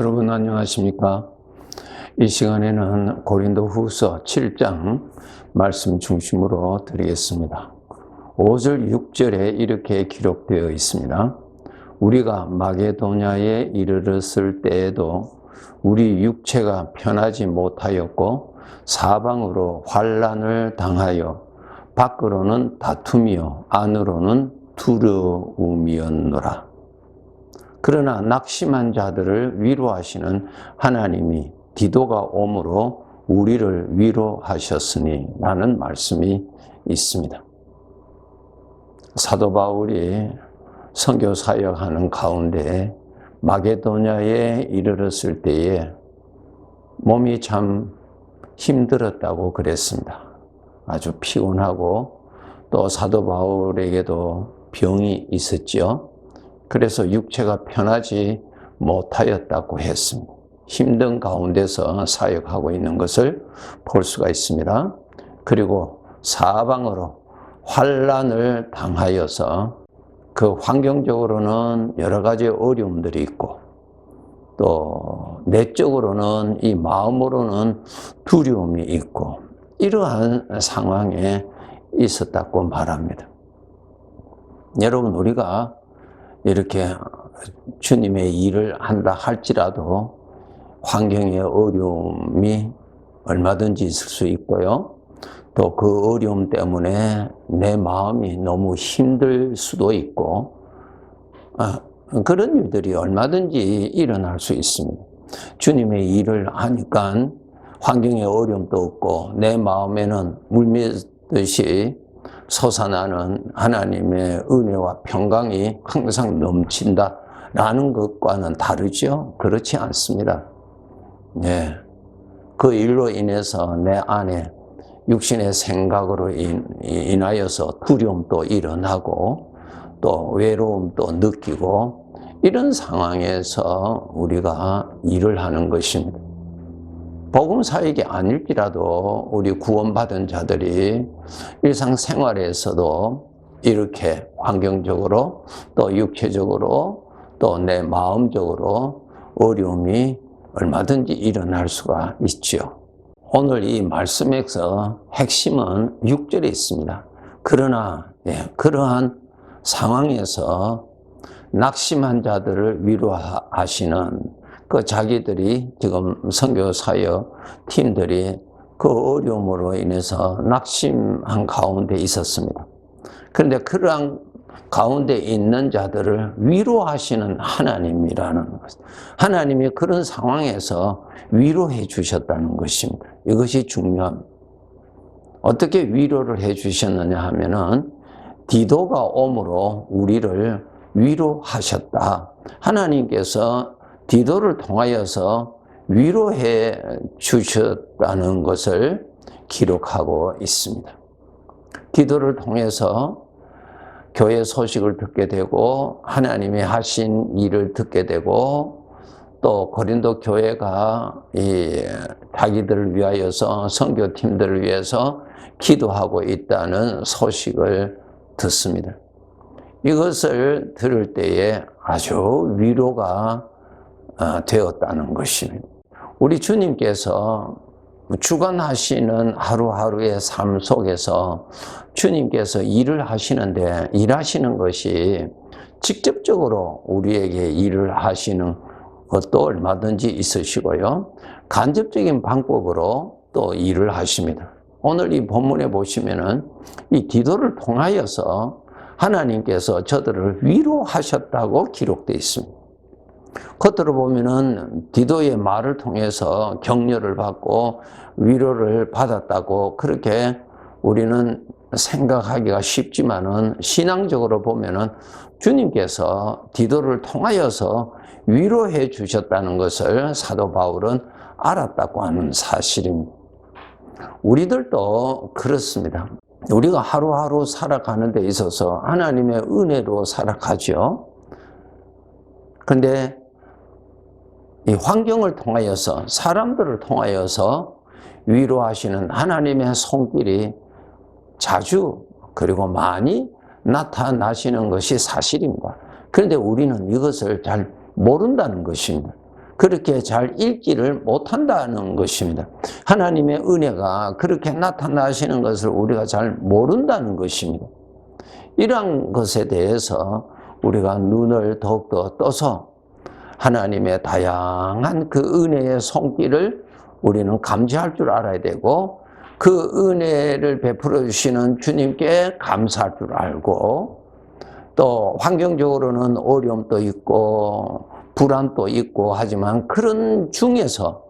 여러분 안녕하십니까? 이 시간에는 고린도후서 7장 말씀 중심으로 드리겠습니다. 5절 6절에 이렇게 기록되어 있습니다. 우리가 마게도냐에 이르렀을 때에도 우리 육체가 편하지 못하였고 사방으로 환난을 당하여 밖으로는 다툼이요 안으로는 두려움이었노라. 그러나 낙심한 자들을 위로하시는 하나님이 디도가 오므로 우리를 위로하셨으니 라는 말씀이 있습니다. 사도 바울이 선교 사역하는 가운데 마게도냐에 이르렀을 때에 몸이 참 힘들었다고 그랬습니다. 아주 피곤하고 또 사도 바울에게도 병이 있었죠. 그래서 육체가 편하지 못하였다고 했습니다. 힘든 가운데서 사역하고 있는 것을 볼 수가 있습니다. 그리고 사방으로 환난을 당하여서 그 환경적으로는 여러 가지 어려움들이 있고 또 내적으로는 이 마음으로는 두려움이 있고 이러한 상황에 있었다고 말합니다. 여러분 우리가 이렇게 주님의 일을 한다 할지라도 환경의 어려움이 얼마든지 있을 수 있고요. 또 그 어려움 때문에 내 마음이 너무 힘들 수도 있고 그런 일들이 얼마든지 일어날 수 있습니다. 주님의 일을 하니까 환경의 어려움도 없고 내 마음에는 물밀듯이 솟아나는 하나님의 은혜와 평강이 항상 넘친다라는 것과는 다르죠. 그렇지 않습니다. 네, 그 일로 인해서 내 안에 육신의 생각으로 인하여서 두려움도 일어나고 또 외로움도 느끼고 이런 상황에서 우리가 일을 하는 것입니다. 복음 사역이 아닐지라도 우리 구원받은 자들이 일상생활에서도 이렇게 환경적으로 또 육체적으로 또 내 마음적으로 어려움이 얼마든지 일어날 수가 있죠. 오늘 이 말씀에서 핵심은 6절에 있습니다. 그러나 그러한 상황에서 낙심한 자들을 위로하시는 그 자기들이 지금 선교 사역 팀들이 그 어려움으로 인해서 낙심한 가운데 있었습니다. 그런데 그러한 가운데 있는 자들을 위로하시는 하나님이라는 것. 하나님이 그런 상황에서 위로해 주셨다는 것입니다. 이것이 중요합니다. 어떻게 위로를 해 주셨느냐 하면은 디도가 오므로 우리를 위로하셨다. 하나님께서 디도를 통하여서 위로해 주셨다는 것을 기록하고 있습니다. 디도를 통해서 교회 소식을 듣게 되고 하나님이 하신 일을 듣게 되고 또 고린도 교회가 자기들을 위하여서 선교팀들을 위해서 기도하고 있다는 소식을 듣습니다. 이것을 들을 때에 아주 위로가 되었다는 것입니다. 우리 주님께서 주관하시는 하루하루의 삶 속에서 주님께서 일을 하시는데 일하시는 것이 직접적으로 우리에게 일을 하시는 것도 얼마든지 있으시고요. 간접적인 방법으로 또 일을 하십니다. 오늘 이 본문에 보시면은 이 디도를 통하여서 하나님께서 저들을 위로하셨다고 기록되어 있습니다. 겉으로 보면은 디도의 말을 통해서 격려를 받고 위로를 받았다고 그렇게 우리는 생각하기가 쉽지만은 신앙적으로 보면은 주님께서 디도를 통하여서 위로해 주셨다는 것을 사도 바울은 알았다고 하는 사실입니다. 우리들도 그렇습니다. 우리가 하루하루 살아가는 데 있어서 하나님의 은혜로 살아가죠. 그런데 이 환경을 통하여서 사람들을 통하여서 위로하시는 하나님의 손길이 자주 그리고 많이 나타나시는 것이 사실입니다. 그런데 우리는 이것을 잘 모른다는 것입니다. 그렇게 잘 읽지를 못한다는 것입니다. 하나님의 은혜가 그렇게 나타나시는 것을 우리가 잘 모른다는 것입니다. 이러한 것에 대해서 우리가 눈을 더욱더 떠서 하나님의 다양한 그 은혜의 손길을 우리는 감지할 줄 알아야 되고, 그 은혜를 베풀어 주시는 주님께 감사할 줄 알고, 또 환경적으로는 어려움도 있고 불안도 있고 하지만 그런 중에서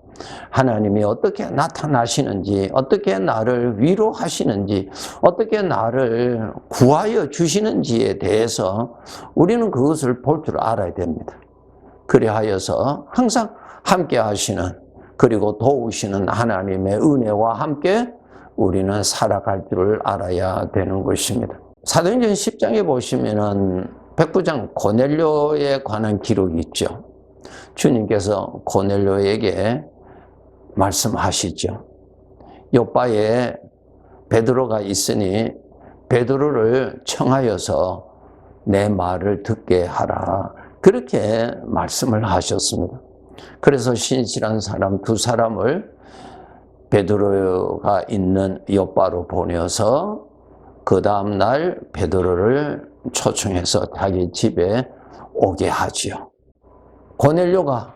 하나님이 어떻게 나타나시는지, 어떻게 나를 위로하시는지, 어떻게 나를 구하여 주시는지에 대해서 우리는 그것을 볼 줄 알아야 됩니다. 그리하여서 항상 함께 하시는, 그리고 도우시는 하나님의 은혜와 함께 우리는 살아갈 줄 알아야 되는 것입니다. 사도행전 10장에 보시면은 백부장 고넬료에 관한 기록이 있죠. 주님께서 고넬료에게 말씀하시죠. 요바에 베드로가 있으니 베드로를 청하여서 내 말을 듣게 하라. 그렇게 말씀을 하셨습니다. 그래서 신실한 사람 두 사람을 베드로가 있는 요바로 보내어서 그 다음 날 베드로를 초청해서 자기 집에 오게 하지요. 고넬료가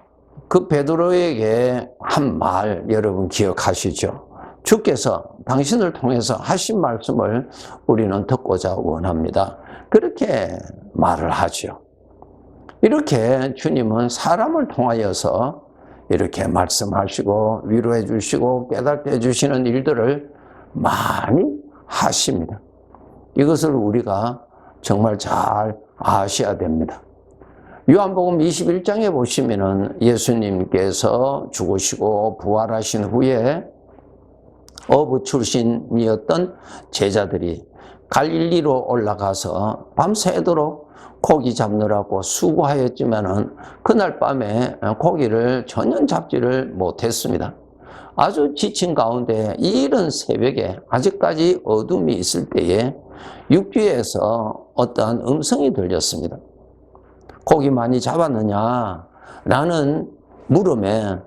그 베드로에게 한 말 여러분 기억하시죠? 주께서 당신을 통해서 하신 말씀을 우리는 듣고자 원합니다. 그렇게 말을 하죠. 이렇게 주님은 사람을 통하여서 이렇게 말씀하시고 위로해 주시고 깨닫게 해주시는 일들을 많이 하십니다. 이것을 우리가 정말 잘 아셔야 됩니다. 요한복음 21장에 보시면은 예수님께서 죽으시고 부활하신 후에 어부 출신이었던 제자들이 갈릴리로 올라가서 밤새도록 고기 잡느라고 수고하였지만은 그날 밤에 고기를 전혀 잡지를 못했습니다. 아주 지친 가운데 이른 새벽에 아직까지 어둠이 있을 때에 육지에서 어떠한 음성이 들렸습니다. 고기 많이 잡았느냐? 라는 물음에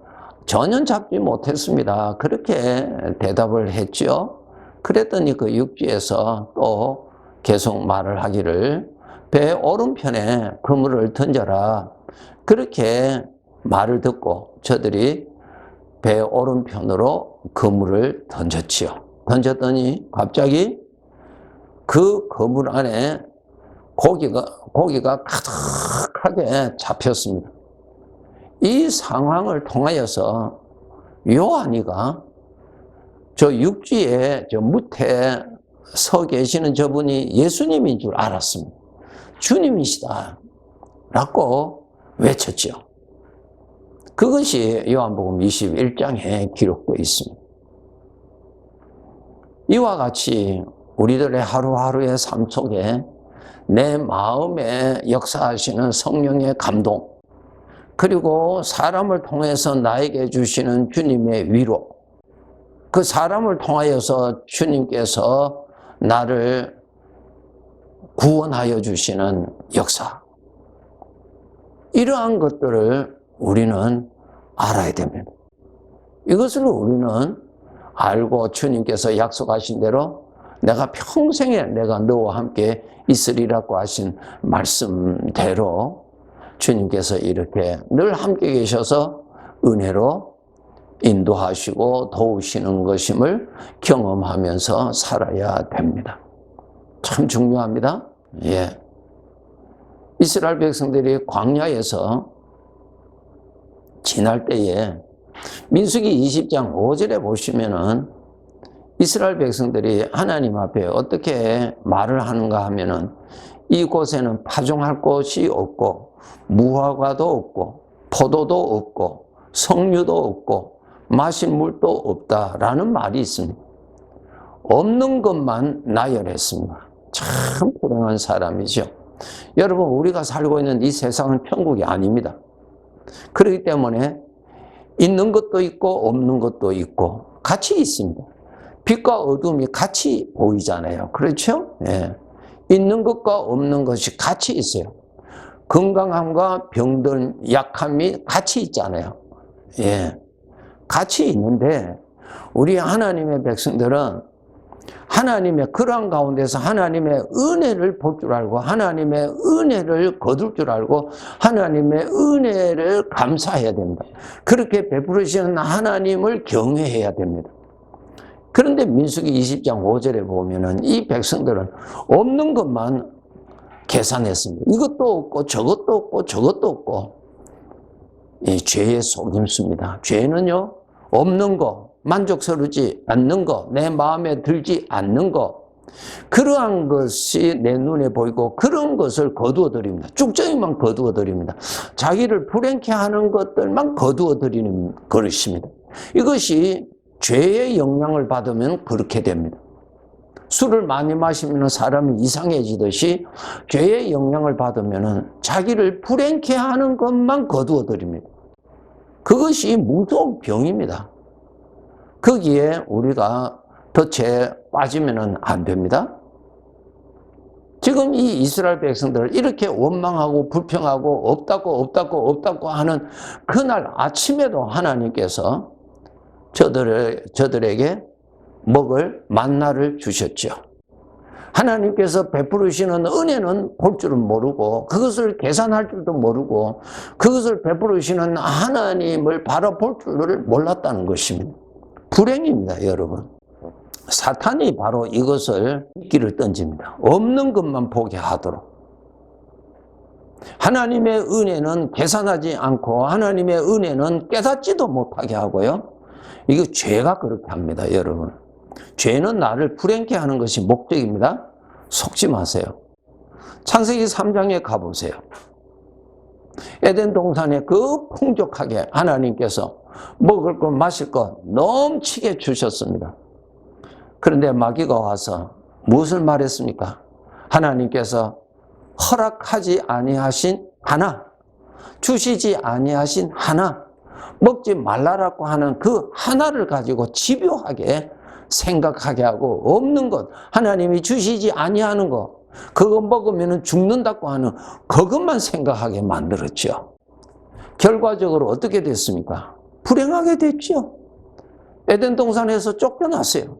전혀 잡지 못했습니다. 그렇게 대답을 했죠. 그랬더니 그 육지에서 또 계속 말을 하기를 배 오른편에 그물을 던져라. 그렇게 말을 듣고 저들이 배 오른편으로 그물을 던졌지요. 던졌더니 갑자기 그 그물 안에 고기가 가득하게 잡혔습니다. 이 상황을 통하여서 요한이가 저 육지에 저 무태 서 계시는 저분이 예수님인 줄 알았습니다. 주님이시다 라고 외쳤죠. 그것이 요한복음 21장에 기록되어 있습니다. 이와 같이 우리들의 하루하루의 삶 속에 내 마음에 역사하시는 성령의 감동, 그리고 사람을 통해서 나에게 주시는 주님의 위로, 그 사람을 통하여서 주님께서 나를 구원하여 주시는 역사, 이러한 것들을 우리는 알아야 됩니다. 이것을 우리는 알고 주님께서 약속하신 대로 내가 평생에 내가 너와 함께 있으리라고 하신 말씀대로 주님께서 이렇게 늘 함께 계셔서 은혜로 인도하시고 도우시는 것임을 경험하면서 살아야 됩니다. 참 중요합니다. 예. 이스라엘 백성들이 광야에서 지날 때에 민수기 20장 5절에 보시면은 이스라엘 백성들이 하나님 앞에 어떻게 말을 하는가 하면은 이곳에는 파종할 곳이 없고 무화과도 없고 포도도 없고 석류도 없고 마실 물도 없다라는 말이 있습니다. 없는 것만 나열했습니다. 참 불행한 사람이죠. 여러분, 우리가 살고 있는 이 세상은 천국이 아닙니다. 그렇기 때문에 있는 것도 있고 없는 것도 있고 같이 있습니다. 빛과 어둠이 같이 보이잖아요. 그렇죠? 예. 있는 것과 없는 것이 같이 있어요. 건강함과 병든 약함이 같이 있잖아요. 예. 같이 있는데, 우리 하나님의 백성들은 하나님의 그러한 가운데서 하나님의 은혜를 볼 줄 알고, 하나님의 은혜를 거둘 줄 알고, 하나님의 은혜를 감사해야 됩니다. 그렇게 베푸시는 하나님을 경외해야 됩니다. 그런데 민수기 20장 5절에 보면은 이 백성들은 없는 것만 계산했습니다. 이것도 없고 저것도 없고 저것도 없고, 이 죄에 속임수입니다. 죄는요, 없는 거, 만족스럽지 않는 거, 내 마음에 들지 않는 거, 그러한 것이 내 눈에 보이고 그런 것을 거두어 드립니다. 쭉정이만 거두어 드립니다. 자기를 불행케 하는 것들만 거두어 드리는 것입니다. 이것이 죄의 영향을 받으면 그렇게 됩니다. 술을 많이 마시면 사람이 이상해지듯이 죄의 영향을 받으면 자기를 불행케 하는 것만 거두어 드립니다. 그것이 무서운 병입니다. 거기에 우리가 덫에 빠지면 안 됩니다. 지금 이 이스라엘 백성들을 이렇게 원망하고 불평하고 없다고 하는 그날 아침에도 하나님께서 저들에게 먹을 만나를 주셨죠. 하나님께서 베푸시는 은혜는 볼 줄은 모르고, 그것을 계산할 줄도 모르고, 그것을 베푸시는 하나님을 바라볼 줄을 몰랐다는 것입니다. 불행입니다, 여러분. 사탄이 바로 이것을 미끼를 던집니다. 없는 것만 보게 하도록. 하나님의 은혜는 계산하지 않고 하나님의 은혜는 깨닫지도 못하게 하고요. 이거 죄가 그렇게 합니다, 여러분. 죄는 나를 불행케 하는 것이 목적입니다. 속지 마세요. 창세기 3장에 가보세요. 에덴 동산에 그 풍족하게 하나님께서 먹을 것 마실 것 넘치게 주셨습니다. 그런데 마귀가 와서 무엇을 말했습니까? 하나님께서 허락하지 아니하신 하나, 주시지 아니하신 하나, 먹지 말라라고 하는 그 하나를 가지고 집요하게 생각하게 하고, 없는 것, 하나님이 주시지 아니하는 것, 그거 먹으면 죽는다고 하는 그것만 생각하게 만들었죠. 결과적으로 어떻게 됐습니까? 불행하게 됐죠. 에덴 동산에서 쫓겨났어요.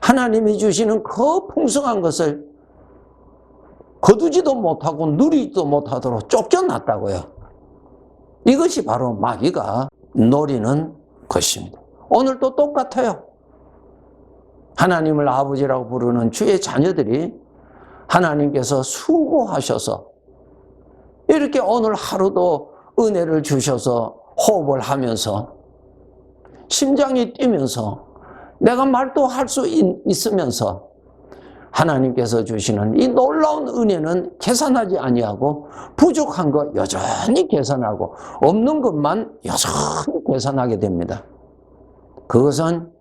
하나님이 주시는 그 풍성한 것을 거두지도 못하고 누리지도 못하도록 쫓겨났다고요. 이것이 바로 마귀가 노리는 것입니다. 오늘도 똑같아요. 하나님을 아버지라고 부르는 주의 자녀들이 하나님께서 수고하셔서 이렇게 오늘 하루도 은혜를 주셔서 호흡을 하면서 심장이 뛰면서 내가 말도 할 수 있으면서 하나님께서 주시는 이 놀라운 은혜는 계산하지 아니하고 부족한 것 여전히 계산하고 없는 것만 여전히 계산하게 됩니다. 그것은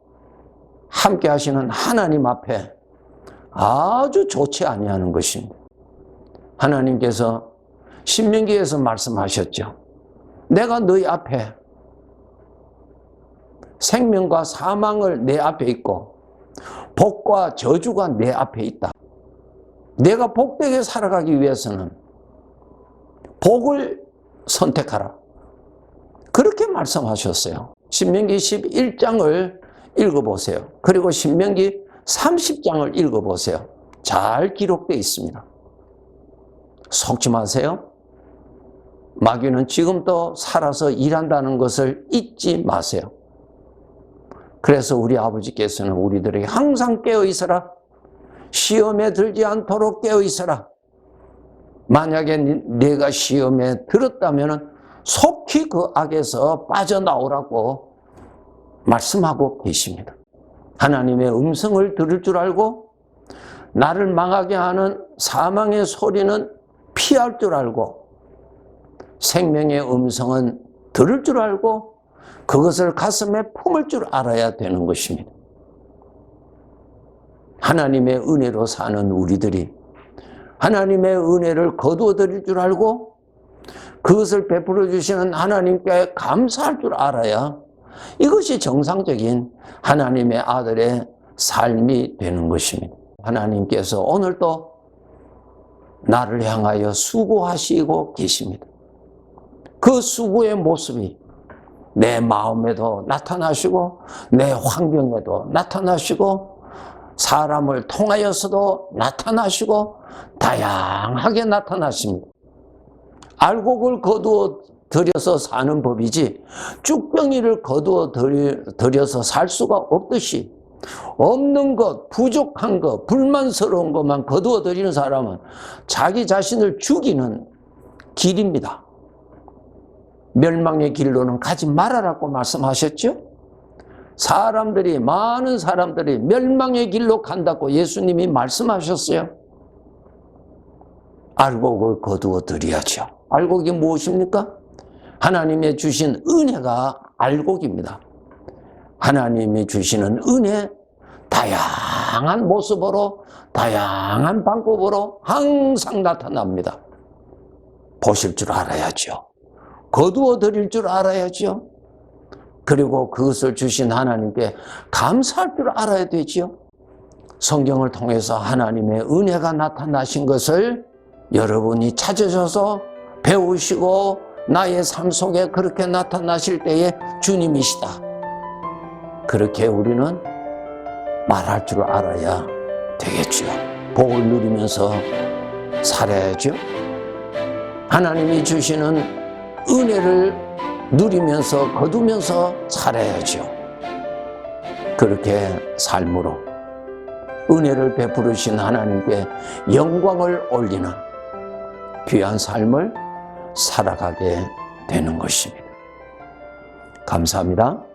함께 하시는 하나님 앞에 아주 좋지 아니하는 것입니다. 하나님께서 신명기에서 말씀하셨죠. 내가 너희 앞에 생명과 사망을 내 앞에 있고 복과 저주가 내 앞에 있다. 내가 복되게 살아가기 위해서는 복을 선택하라. 그렇게 말씀하셨어요. 신명기 11장을 읽어보세요. 그리고 신명기 30장을 읽어보세요. 잘 기록되어 있습니다. 속지 마세요. 마귀는 지금도 살아서 일한다는 것을 잊지 마세요. 그래서 우리 아버지께서는 우리들에게 항상 깨어 있어라. 시험에 들지 않도록 깨어 있어라. 만약에 내가 시험에 들었다면 속히 그 악에서 빠져나오라고 말씀하고 계십니다. 하나님의 음성을 들을 줄 알고 나를 망하게 하는 사망의 소리는 피할 줄 알고 생명의 음성은 들을 줄 알고 그것을 가슴에 품을 줄 알아야 되는 것입니다. 하나님의 은혜로 사는 우리들이 하나님의 은혜를 거두어 드릴 줄 알고 그것을 베풀어 주시는 하나님께 감사할 줄 알아야 이것이 정상적인 하나님의 아들의 삶이 되는 것입니다. 하나님께서 오늘도 나를 향하여 수고하시고 계십니다. 그 수고의 모습이 내 마음에도 나타나시고 내 환경에도 나타나시고 사람을 통하여서도 나타나시고 다양하게 나타나십니다. 알곡을 거두어 들여서 사는 법이지 쭉병이를 거두어 들여서 살 수가 없듯이 없는 것, 부족한 것, 불만스러운 것만 거두어 들이는 사람은 자기 자신을 죽이는 길입니다. 멸망의 길로는 가지 말아라고 말씀하셨죠? 많은 사람들이 멸망의 길로 간다고 예수님이 말씀하셨어요. 알곡을 거두어 들여야죠. 알곡이 무엇입니까? 하나님의 주신 은혜가 알곡입니다. 하나님이 주시는 은혜, 다양한 모습으로, 다양한 방법으로 항상 나타납니다. 보실 줄 알아야죠. 거두어 드릴 줄 알아야죠. 그리고 그것을 주신 하나님께 감사할 줄 알아야 되죠. 성경을 통해서 하나님의 은혜가 나타나신 것을 여러분이 찾으셔서 배우시고 나의 삶 속에 그렇게 나타나실 때에 주님이시다. 그렇게 우리는 말할 줄 알아야 되겠죠. 복을 누리면서 살아야죠. 하나님이 주시는 은혜를 누리면서 거두면서 살아야죠. 그렇게 삶으로 은혜를 베푸르신 하나님께 영광을 올리는 귀한 삶을 살아가게 되는 것입니다. 감사합니다.